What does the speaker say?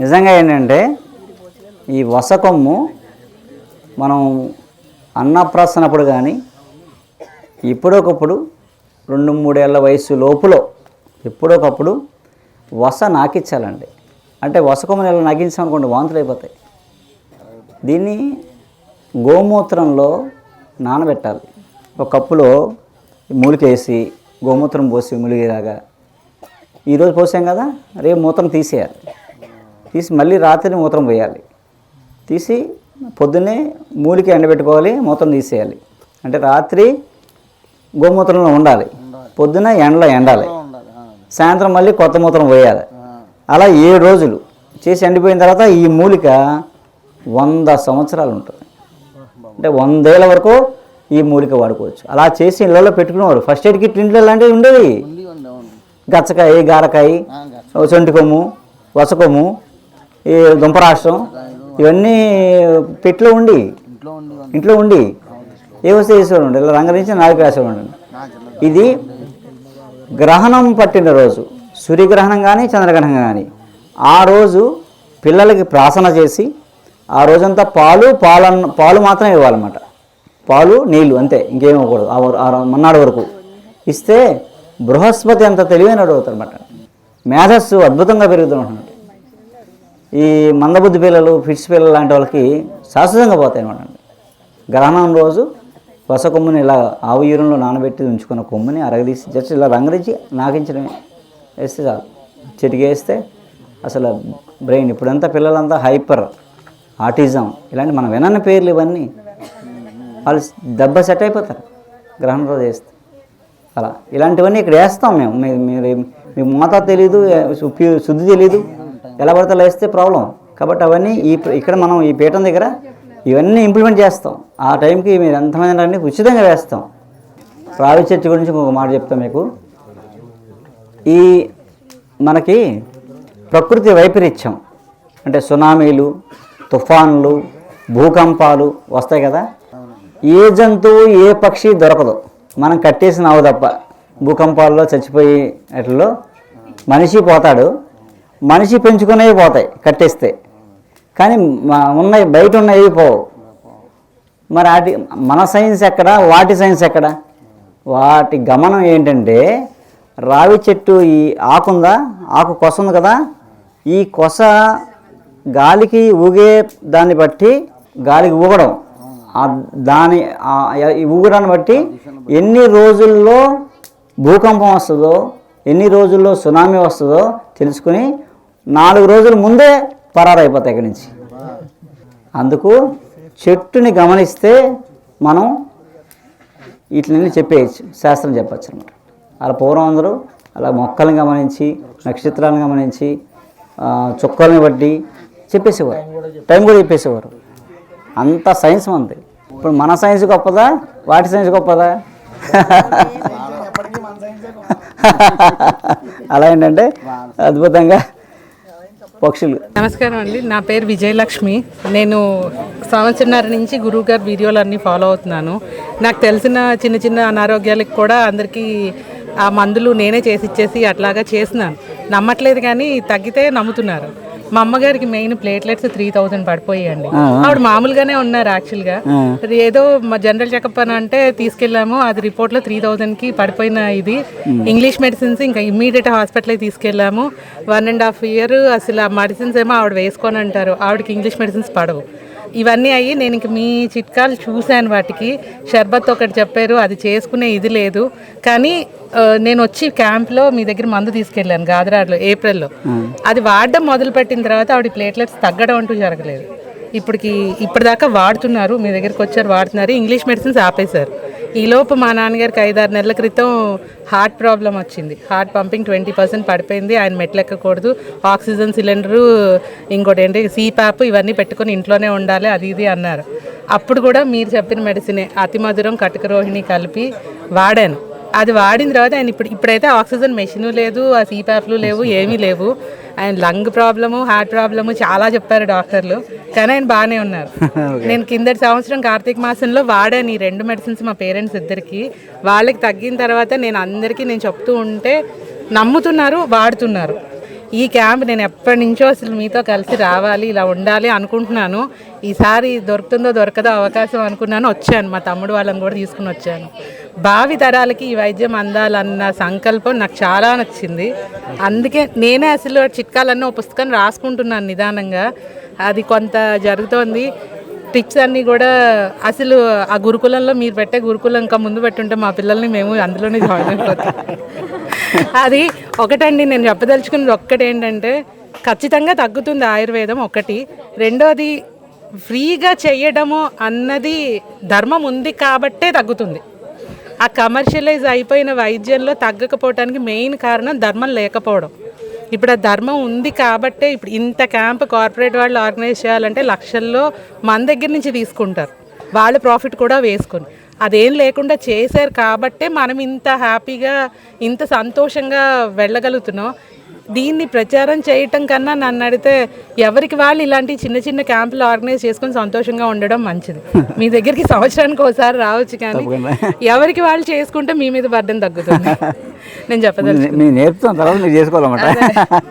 నిజంగా ఏంటంటే ఈ వసకొమ్ము మనం అన్నప్రాసనప్పుడు కానీ ఎప్పుడొకప్పుడు 2-3 ఏళ్ళ వయసు లోపులో ఎప్పుడొకప్పుడు వస నాకిచ్చాలండి. అంటే వసకొమ్మని ఇలా నాకించామనుకోండి వాంతులు అయిపోతాయి. దీన్ని గోమూత్రంలో నానబెట్టాలి. ఒక కప్పులో మూలికేసి గోమూత్రం పోసి ములిగేలాగా ఈరోజు పోసాం కదా, రేపు మూత్రం తీసేయాలి. తీసి మళ్ళీ రాత్రి మూత్రం పోయాలి. తీసి పొద్దున్నే మూలిక ఎండబెట్టుకోవాలి, మూత్రం తీసేయాలి. అంటే రాత్రి గోమూత్రంలో ఉండాలి, పొద్దున ఎండలో ఎండాలి, సాయంత్రం మళ్ళీ కొత్త మూత్రం పోయాలి. అలా 7 రోజులు చేసి ఎండిపోయిన తర్వాత ఈ మూలిక 100 సంవత్సరాలు ఉంటుంది. అంటే 100 ఏళ్ళ వరకు ఈ మూలిక వాడుకోవచ్చు. అలా చేసి ఇళ్ళలో పెట్టుకునేవారు. ఫస్ట్ ఎయిడ్ కిట్ ఇంట్లో లాంటివి ఉండేవి. గచ్చకాయ, గారకాయ, సొంటికొమ్ము, వసకొమ్ము, ఈ దుంపరాష్ట్రం ఇవన్నీ పెట్లో ఇంట్లో ఉండి ఏ వస్తే వేసేవాడు. ఇలా రంగరించి నాలుగు వేసేవాడు. ఇది గ్రహణం పట్టిన రోజు, సూర్యగ్రహణం కానీ చంద్రగ్రహణం కానీ ఆ రోజు పిల్లలకి ప్రాసన చేసి ఆ రోజంతా పాలు మాత్రమే ఇవ్వాలన్నమాట. పాలు నీళ్ళు అంతే, ఇంకేమి ఇవ్వకూడదు. మన్నాడు వరకు ఇస్తే బృహస్పతి అంత తెలివైనడు అవుతారు అన్నమాట. మేధస్సు అద్భుతంగా పెరుగుతుంటుంది. ఈ మందబుద్ధి పిల్లలు, ఫిట్స్ పిల్లలు లాంటి వాళ్ళకి శాశ్వతంగా పోతాయి అన్నమాట. గ్రహణం రోజు వసకొమ్ముని ఇలా ఆవు యూరంలో నానబెట్టి ఉంచుకున్న కొమ్ముని అరగదీసి జస్ట్ ఇలా రంగరించి నాకించడమే, వేస్తే చాలు. చిటికేస్తే అసలు బ్రెయిన్ ఇప్పుడంతా పిల్లలంతా హైపర్, ఆటిజం ఇలాంటి మనం వినని పేర్లు ఇవన్నీ వాళ్ళు దెబ్బ సెట్ అయిపోతారు గ్రహణం రోజు వేస్తే. అలా ఇలాంటివన్నీ ఇక్కడ వేస్తాం మేము. మీకు మోతాదు తెలీదు, శుద్ధి తెలీదు, ఎలా పడితే అలా వేస్తే ప్రాబ్లం. కాబట్టి అవన్నీ ఇక్కడ మనం ఈ పీఠం దగ్గర ఇవన్నీ ఇంప్లిమెంట్ చేస్తాం. ఆ టైంకి మీరు ఎంతమంది రండి ఉచితంగా వేస్తాం. రావి చెట్టు గురించి ఒక మాట చెప్తాం మీకు. ఈ మనకి ప్రకృతి వైపరీత్యం అంటే సునామీలు, తుఫాన్లు, భూకంపాలు వస్తాయి కదా. ఏ జంతువు ఏ పక్షి దొరకదు మనం కట్టేసిన ఆవు తప్ప. భూకంపాల్లో చచ్చిపోయేట్లో మనిషి పోతాడు, మనిషి పెంచుకునేవి పోతాయి కట్టేస్తే, కానీ ఉన్నాయి బయట ఉన్నవి పోవు. మరి మన సైన్స్ ఎక్కడ, వాటి సైన్స్ ఎక్కడ? వాటి గమనం ఏంటంటే రావి చెట్టు ఈ ఆకుందా, ఆకు కొస ఉంది కదా, ఈ కొస గాలికి ఊగే దాన్ని బట్టి గాలికి ఊగడం, దాని ఊగడాన్ని బట్టి ఎన్ని రోజుల్లో భూకంపం వస్తుందో, ఎన్ని రోజుల్లో సునామీ వస్తుందో తెలుసుకుని 4 రోజుల ముందే పరారైపోతాయి ఇక్కడి నుంచి. అందుకు చెట్టుని గమనిస్తే మనం వీటిని చెప్పేయచ్చు, శాస్త్రం చెప్పచ్చు అనమాట. అలా పూర్వం అందరూ అలా మొక్కల్ని గమనించి, నక్షత్రాలను గమనించి, చుక్కల్ని బట్టి చెప్పేసేవారు, టైం కూడా చెప్పేసేవారు. అంత సైన్స్ ఉంది. ఇప్పుడు మన సైన్స్ గొప్పదా, వాటి సైన్స్ గొప్పదా? అలా ఏంటంటే అద్భుతంగా పక్షులు. నమస్కారం అండి, నా పేరు విజయలక్ష్మి. నేను సంవత్సరన్నర నుంచి గురువు గారి వీడియోలు అన్నీ ఫాలో అవుతున్నాను. నాకు తెలిసిన చిన్న చిన్న అనారోగ్యాలకు కూడా అందరికీ ఆ మందులు నేనే చేసి ఇచ్చేసి అట్లాగా చేస్తున్నాను. నమ్మట్లేదు కానీ తగ్గితే నమ్ముతున్నారు. మా అమ్మగారికి మెయిన్ ప్లేట్లెట్స్ 3000 పడిపోయాయండి. ఆవిడ మామూలుగానే ఉన్నారు యాక్చువల్గా. ఏదో మా జనరల్ చెకప్ అని అంటే తీసుకెళ్ళాము, అది రిపోర్ట్లో 3000కి పడిపోయిన ఇది. ఇంగ్లీష్ మెడిసిన్స్ ఇంకా ఇమ్మీడియట్ హాస్పిటల్కి తీసుకెళ్ళాము. 1.5 year అసలు ఆ మెడిసిన్స్ ఏమో ఆవిడ వేసుకొని అంటారు, ఆవిడకి ఇంగ్లీష్ మెడిసిన్స్ పడవు. ఇవన్నీ అయ్యి నేను ఇంక మీ చిట్కాలు చూశాను. వాటికి షర్బత్ ఒకటి చెప్పారు, అది చేసుకునే ఇది లేదు. కానీ నేను వచ్చి క్యాంప్లో మీ దగ్గర మందు తీసుకెళ్ళాను గాదరాడ్లో ఏప్రిల్లో. అది వాడడం మొదలుపెట్టిన తర్వాత ఆవిడ ప్లేట్లెట్స్ తగ్గడం అంటూ జరగలేదు. ఇప్పటిదాకా వాడుతున్నారు, మీ దగ్గరికి వచ్చారు వాడుతున్నారు. ఇంగ్లీష్ మెడిసిన్స్ ఆపేశారు. ఈలోపు మా నాన్నగారికి 5-6 నెలల క్రితం హార్ట్ ప్రాబ్లం వచ్చింది. హార్ట్ పంపింగ్ 20% పడిపోయింది. ఆయన మెట్లెక్కకూడదు, ఆక్సిజన్ సిలిండరు, ఇంకోటి ఏంటి CPAP ఇవన్నీ పెట్టుకొని ఇంట్లోనే ఉండాలి, అది ఇది అన్నారు. అప్పుడు కూడా మీరు చెప్పిన మెడిసినే అతి మధురం, కటక రోహిణి కలిపి వాడాను. అది వాడిన తర్వాత ఆయన ఇప్పుడైతే ఆక్సిజన్ మెషిన్ లేదు, ఆ CPAPలు లేవు, ఏమీ లేవు. ఆయన లంగ్ ప్రాబ్లము, హార్ట్ ప్రాబ్లము చాలా చెప్పారు డాక్టర్లు, కానీ ఆయన బాగానే ఉన్నారు. నేను కిందటి సంవత్సరం కార్తీక మాసంలో వాడాను ఈ 2 మెడిసిన్స్ మా పేరెంట్స్ ఇద్దరికి. వాళ్ళకి తగ్గిన తర్వాత నేను అందరికీ చెప్తూ ఉంటే నమ్ముతున్నారు, వాడుతున్నారు. ఈ క్యాంప్ నేను ఎప్పటి నుంచో అసలు మీతో కలిసి రావాలి, ఇలా ఉండాలి అనుకుంటున్నాను. ఈసారి దొరుకుతుందో దొరకదో అవకాశం అనుకున్నాను, వచ్చాను. మా తమ్ముడు వాళ్ళని కూడా తీసుకుని వచ్చాను. భావి తరాలకి ఈ వైద్యం అందాలన్న సంకల్పం నాకు చాలా నచ్చింది. అందుకే నేనే అసలు చిట్కాలన్నీ ఒక పుస్తకం రాసుకుంటున్నాను నిదానంగా. అది కొంత జరుగుతోంది. టిప్స్ అన్నీ కూడా అసలు ఆ గురుకులంలో మీరు పెట్టే గురుకులం ఇంకా ముందు పెట్టుంటే మా పిల్లల్ని మేము అందులోనే జాయిన్ అయిపోతాం. అది ఒకటండి, నేను చెప్పదలుచుకున్నది ఒక్కటేంటంటే ఖచ్చితంగా తగ్గుతుంది ఆయుర్వేదం ఒకటి. రెండోది ఫ్రీగా చేయడము అన్నది ధర్మం ఉంది కాబట్టే తగ్గుతుంది. ఆ కమర్షియలైజ్ అయిపోయిన వైద్యంలో తగ్గకపోవటానికి మెయిన్ కారణం ధర్మం లేకపోవడం. ఇప్పుడు ఆ ధర్మం ఉంది కాబట్టే ఇప్పుడు ఇంత క్యాంప్ కార్పొరేట్ వాళ్ళు ఆర్గనైజ్ చేయాలంటే లక్షల్లో మన దగ్గర నుంచి తీసుకుంటారు, వాళ్ళ ప్రాఫిట్ కూడా వేసుకొని. అదేం లేకుండా చేశారు కాబట్టే మనం ఇంత హ్యాపీగా ఇంత సంతోషంగా వెళ్ళగలుగుతున్నాం. దీన్ని ప్రచారం చేయటం కన్నా నన్ను అడిగితే ఎవరికి వాళ్ళు ఇలాంటి చిన్న చిన్న క్యాంపులు ఆర్గనైజ్ చేసుకొని సంతోషంగా ఉండడం మంచిది. మీ దగ్గరికి సంవత్సరానికి ఒకసారి రావచ్చు, కానీ ఎవరికి వాళ్ళు చేసుకుంటే మీ మీద బర్డెన్ తగ్గుతుంది. నేను చెప్పదలుచుకున్నాను. నేను నేర్పుతాను, తర్వాత మీరు చేసుకోవాలన్నమాట.